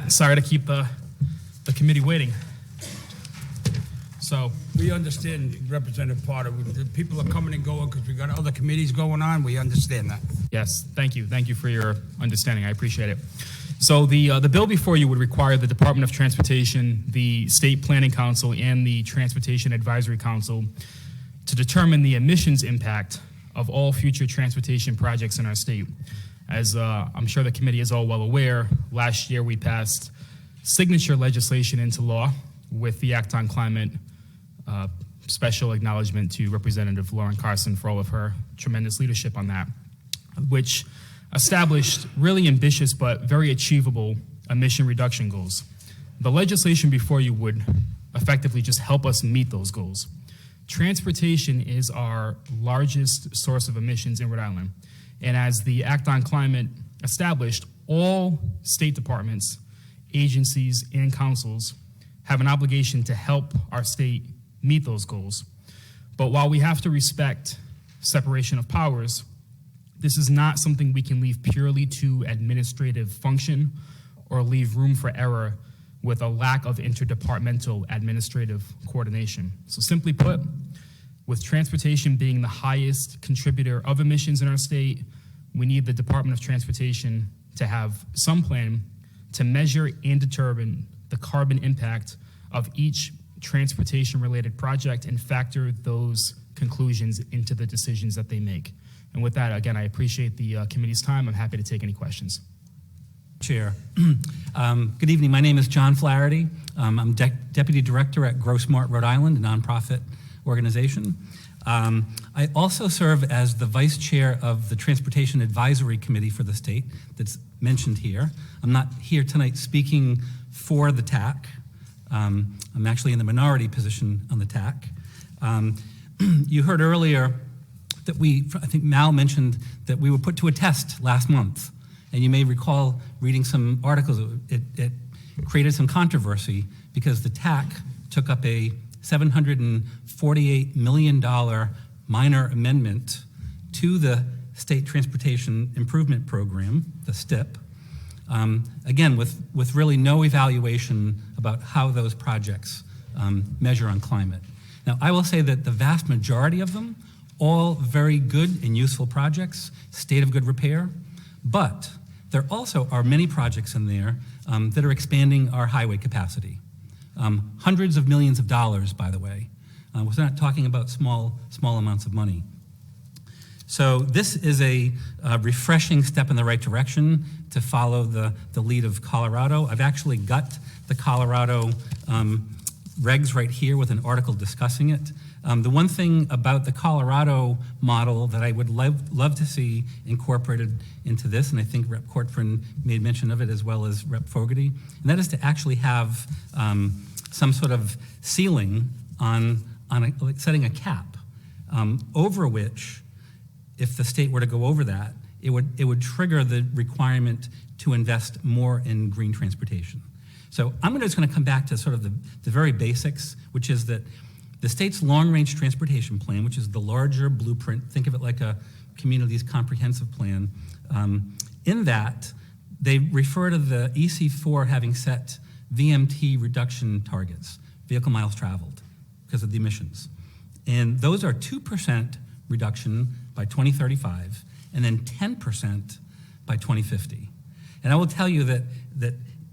Sorry to keep the committee waiting. So We understand, Representative Potter. The people are coming and going because we got other committees going on. We understand that. yes, thank you. Thank you for your understanding. I appreciate it. So the bill before you would require the Department of Transportation, the State Planning Council, and the Transportation Advisory Council to determine the emissions impact of all future transportation projects in our state. As I'm sure the committee is all well aware, last year we passed signature legislation into law with the Act on Climate. Special acknowledgement to Representative Lauren Carson for all of her tremendous leadership on that, which established really ambitious but very achievable emission reduction goals. The legislation before you would effectively just help us meet those goals. Transportation is our largest source of emissions in Rhode Island. And as the Act on Climate established, all state departments, agencies, and councils have an obligation to help our state meet those goals. But while we have to respect separation of powers, this is not something we can leave purely to administrative function or leave room for error with a lack of interdepartmental administrative coordination. So simply put, with transportation being the highest contributor of emissions in our state, we need the Department of Transportation to have some plan to measure and determine the carbon impact of each transportation-related project and factor those conclusions into the decisions that they make. And with that, again, I appreciate the committee's time. I'm happy to take any questions. Chair. Good evening. My name is John Flaherty. I'm Deputy Director at Grow Smart Rhode Island, a nonprofit organization. I also serve as the Vice Chair of the Transportation Advisory Committee for the state that's mentioned here. I'm not here tonight speaking for the TAC. I'm actually in the minority position on the TAC. You heard earlier that I think Mal mentioned that we were put to a test last month. And you may recall reading some articles. It created some controversy because the TAC took up a $748 million minor amendment to the State Transportation Improvement Program, the STIP, again, with really no evaluation about how those projects measure on climate. Now, I will say that the vast majority of them, all very good and useful projects, state of good repair, but there also are many projects in there that are expanding our highway capacity. Hundreds of millions of dollars, by the way. We're not talking about small amounts of money. So this is a refreshing step in the right direction to follow the lead of Colorado. I've actually got the Colorado regs right here with an article discussing it. The one thing about the Colorado model that I would love to see incorporated into this, and I think Rep. Cortfrin made mention of it as well as Rep. Fogarty, and that is to actually have some sort of ceiling on setting a cap over which, if the state were to go over that, it would trigger the requirement to invest more in green transportation. So I'm just going to come back to sort of the very basics, which is that the state's long-range transportation plan, which is the larger blueprint, think of it like a community's comprehensive plan, in that they refer to the EC4 having set VMT reduction targets, vehicle miles traveled, because of the emissions. And those are 2% reduction by 2035, and then 10% by 2050. And I will tell you that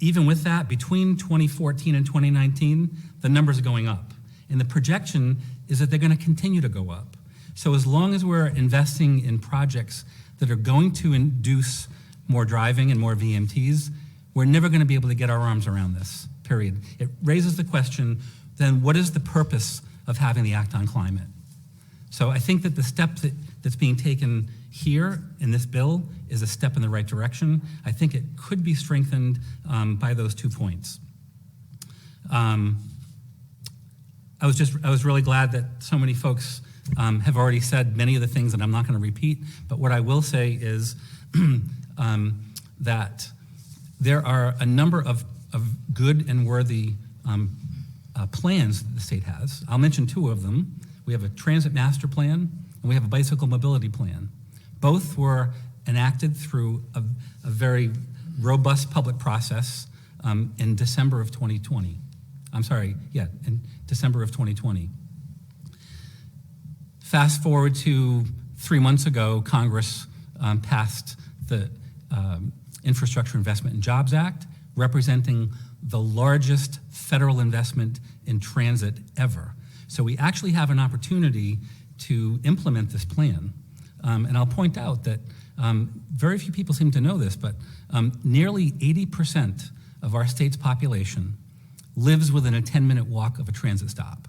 even with that, between 2014 and 2019, the numbers are going up. And the projection is that they're going to continue to go up. So as long as we're investing in projects that are going to induce more driving and more VMTs, we're never going to be able to get our arms around this, period. It raises the question, then what is the purpose of having the Act on Climate? So I think that the step that's being taken here in this bill is a step in the right direction. I think it could be strengthened by those 2 points. I was really glad that so many folks have already said many of the things that I'm not going to repeat, but what I will say is that there are a number of good and worthy plans that the state has. I'll mention 2 of them. We have a transit master plan and we have a bicycle mobility plan. Both were enacted through a very robust public process in December of 2020. In December of 2020. Fast forward to 3 months ago, Congress passed the Infrastructure Investment and Jobs Act, representing the largest federal investment in transit ever. So we actually have an opportunity to implement this plan. And I'll point out that very few people seem to know this, but nearly 80% of our state's population lives within a 10-minute walk of a transit stop.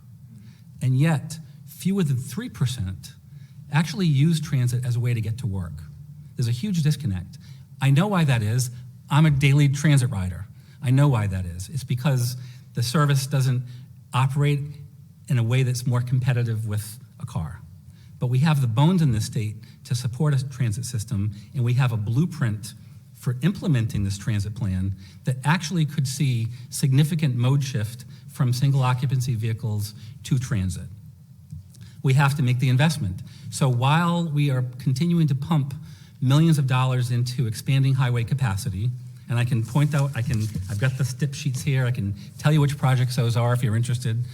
And yet, fewer than 3% actually use transit as a way to get to work. There's a huge disconnect. I know why that is. I'm a daily transit rider. I know why that is. It's because the service doesn't operate in a way that's more competitive with a car. But we have the bones in this state to support a transit system, and we have a blueprint for implementing this transit plan that actually could see significant mode shift from single occupancy vehicles to transit. We have to make the investment. So while we are continuing to pump millions of dollars into expanding highway capacity, and I can point out, I've got the stip sheets here, I can tell you which projects those are if you're interested.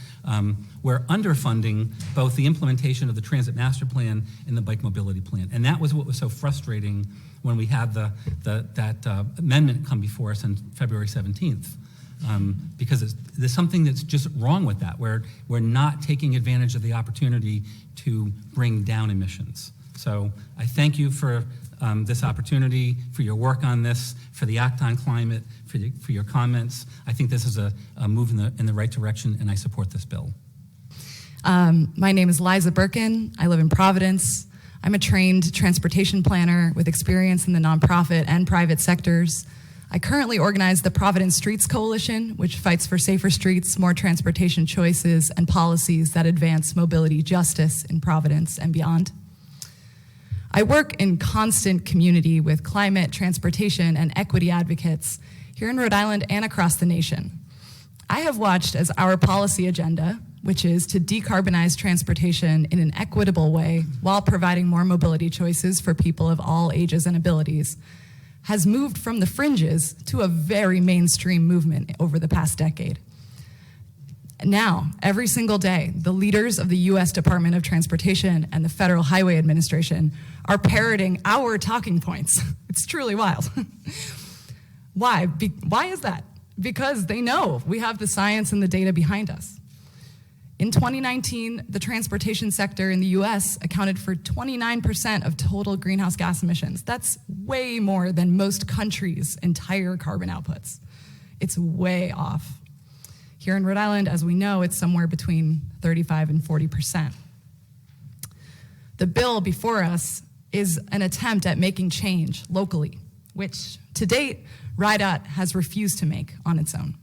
We're underfunding both the implementation of the Transit Master Plan and the Bike Mobility Plan. And that was what was so frustrating when we had that amendment come before us on February 17th. Because there's something that's just wrong with that, where we're not taking advantage of the opportunity to bring down emissions. So I thank you for this opportunity, for your work on this, for the Act on Climate, for your comments. I think this is a move in the right direction, and I support this bill. My name is Liza Birkin. I live in Providence. I'm a trained transportation planner with experience in the nonprofit and private sectors. I currently organize the Providence Streets Coalition, which fights for safer streets, more transportation choices, and policies that advance mobility justice in Providence and beyond. I work in constant community with climate, transportation, and equity advocates here in Rhode Island and across the nation. I have watched as our policy agenda, which is to decarbonize transportation in an equitable way while providing more mobility choices for people of all ages and abilities, has moved from the fringes to a very mainstream movement over the past decade. Now, every single day, the leaders of the U.S. Department of Transportation and the Federal Highway Administration are parroting our talking points. It's truly wild. Why? Why is that? Because they know we have the science and the data behind us. In 2019, the transportation sector in the U.S. accounted for 29% of total greenhouse gas emissions. That's way more than most countries' entire carbon outputs. It's way off. Here in Rhode Island, as we know, it's somewhere between 35 and 40%. The bill before us is an attempt at making change locally, which to date, RIDOT has refused to make on its own,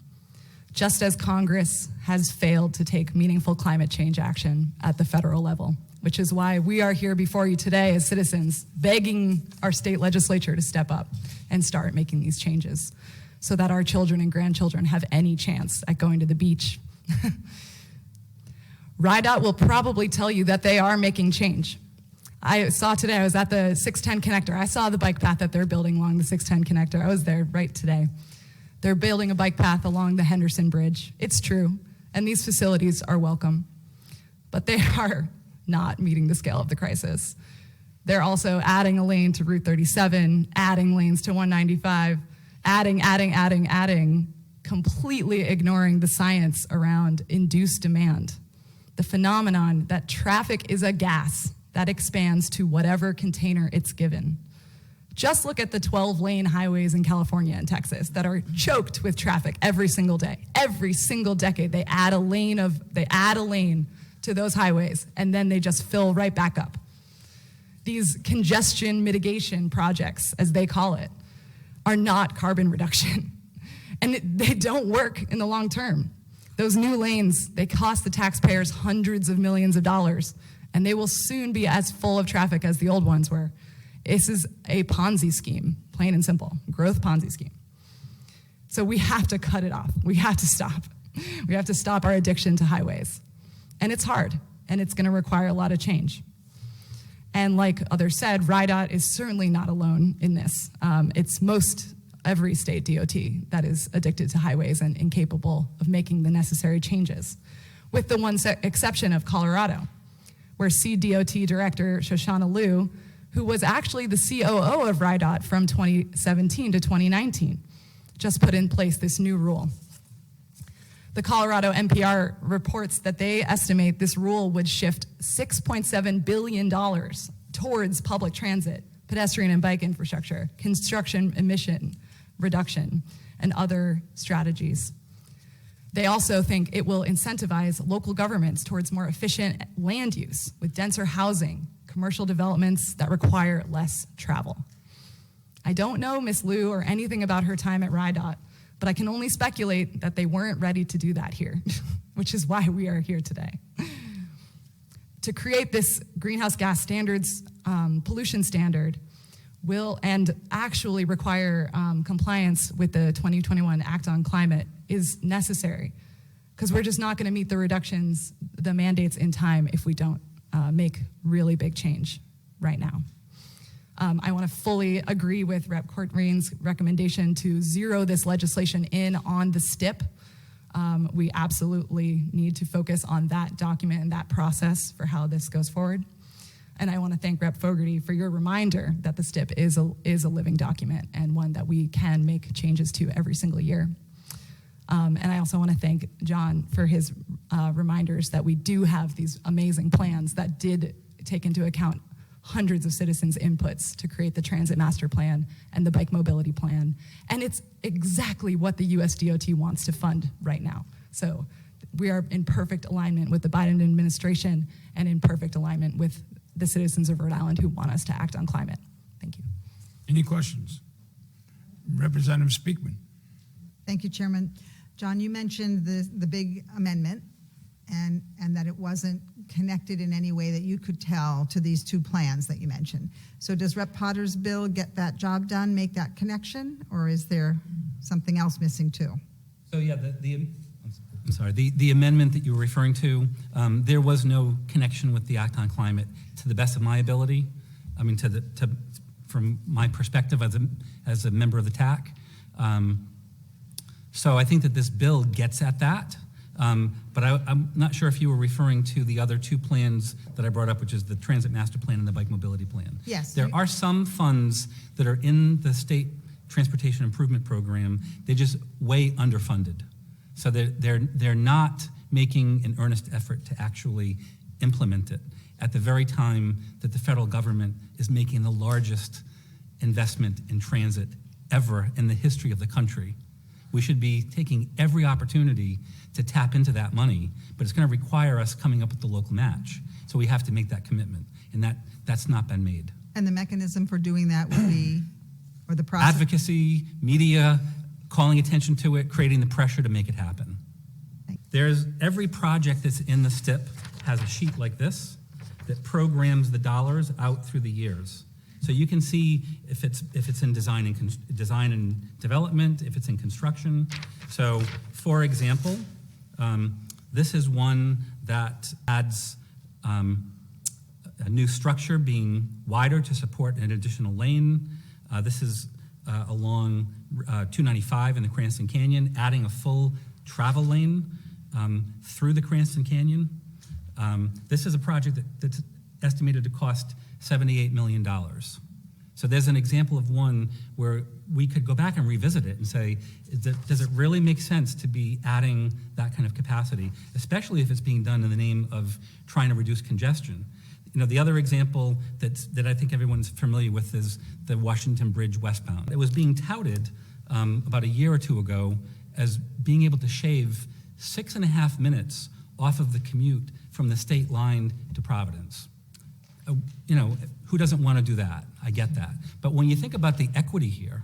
just as Congress has failed to take meaningful climate change action at the federal level, which is why we are here before you today as citizens, begging our state legislature to step up and start making these changes so that our children and grandchildren have any chance at going to the beach. RIDOT will probably tell you that they are making change. I saw today, I was at the 610 connector. I saw the bike path that they're building along the 610 connector. I was there right today. They're building a bike path along the Henderson Bridge. It's true, and these facilities are welcome, but they are not meeting the scale of the crisis. They're also adding a lane to Route 37, adding lanes to 195, adding, completely ignoring the science around induced demand. The phenomenon that traffic is a gas that expands to whatever container it's given. Just look at the 12-lane highways in California and Texas that are choked with traffic every single day. Every single decade, they add a lane to those highways, and then they just fill right back up. These congestion mitigation projects, as they call it, are not carbon reduction. And they don't work in the long term. Those new lanes, they cost the taxpayers hundreds of millions of dollars, and they will soon be as full of traffic as the old ones were. This is a Ponzi scheme, plain and simple, growth Ponzi scheme. So we have to cut it off. We have to stop. We have to stop our addiction to highways. And it's hard, and it's gonna require a lot of change. And like others said, RIDOT is certainly not alone in this. It's most every state DOT that is addicted to highways and incapable of making the necessary changes, with the one exception of Colorado, where CDOT Director Shoshana Liu, who was actually the COO of RIDOT from 2017 to 2019, just put in place this new rule. The Colorado NPR reports that they estimate this rule would shift $6.7 billion towards public transit, pedestrian and bike infrastructure, construction emission reduction, and other strategies. They also think it will incentivize local governments towards more efficient land use with denser housing, commercial developments that require less travel. I don't know Ms. Liu or anything about her time at RIDOT, but I can only speculate that they weren't ready to do that here, which is why we are here today. To create this greenhouse gas standards, pollution standard, will and actually require compliance with the 2021 Act on Climate is necessary, because we're just not going to meet the reductions, the mandates in time if we don't make really big change right now. I want to fully agree with Rep. Courtney's recommendation to zero this legislation in on the STIP. We absolutely need to focus on that document and that process for how this goes forward. And I want to thank Rep. Fogarty for your reminder that the STIP is a living document and one that we can make changes to every single year. And I also want to thank John for his reminders that we do have these amazing plans that did take into account hundreds of citizens' inputs to create the Transit Master Plan and the Bike Mobility Plan. And it's exactly what the US DOT wants to fund right now. So we are in perfect alignment with the Biden administration and in perfect alignment with the citizens of Rhode Island who want us to act on climate. Thank you. Any questions? Representative Speakman. Thank you, Chairman. John, you mentioned the big amendment and that it wasn't connected in any way that you could tell to these two plans that you mentioned. So does Rep. Potter's bill get that job done, make that connection, or is there something else missing too? So yeah, I'm sorry, the amendment that you were referring to, there was no connection with the Act on Climate to the best of my ability. I mean, from my perspective as a member of the TAC. So I think that this bill gets at that. But I'm not sure if you were referring to the other two plans that I brought up, which is the Transit Master Plan and the Bike Mobility Plan. Yes. There are some funds that are in the State Transportation Improvement Program. They're just way underfunded. So they're not making an earnest effort to actually implement it at the very time that the federal government is making the largest investment in transit ever in the history of the country. We should be taking every opportunity to tap into that money, but it's going to require us coming up with the local match. So we have to make that commitment, and that's not been made. And the mechanism for doing that would be, or the process? Advocacy, media, calling attention to it, creating the pressure to make it happen. There's every project that's in the STIP has a sheet like this that programs the dollars out through the years. So you can see if it's in design and development, if it's in construction. So, for example, this is one that adds a new structure being wider to support an additional lane. This is along 295 in the Cranston Canyon, adding a full travel lane through the Cranston Canyon. This is a project that's estimated to cost $78 million. So there's an example of one where we could go back and revisit it and say, does it really make sense to be adding that kind of capacity, especially if it's being done in the name of trying to reduce congestion? You know, the other example that I think everyone's familiar with is the Washington Bridge Westbound. It was being touted about a year or two ago as being able to shave 6.5 minutes off of the commute from the state line to Providence. You know, who doesn't want to do that? I get that. But when you think about the equity here,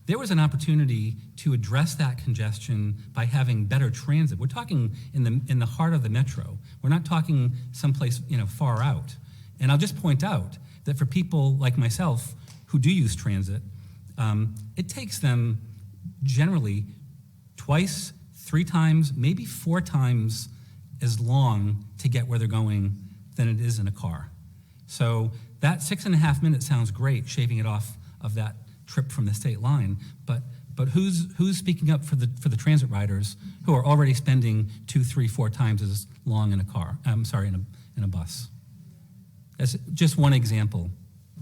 there was an opportunity to address that congestion by having better transit. We're talking in the heart of the metro. We're not talking someplace, you know, far out. And I'll just point out that for people like myself who do use transit, it takes them generally twice, 3 times, maybe 4 times as long to get where they're going than it is in a car. So that 6.5 minutes sounds great, shaving it off of that trip from the state line, but who's speaking up for the transit riders who are already spending 2, 3, 4 times as long in a car? I'm sorry, in a bus. That's just one example.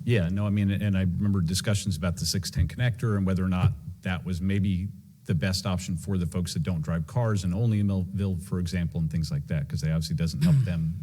Yeah, no, I mean, and I remember discussions about the 610 connector and whether or not that was maybe the best option for the folks that don't drive cars and only in Millville, for example, and things like that, because they obviously doesn't help them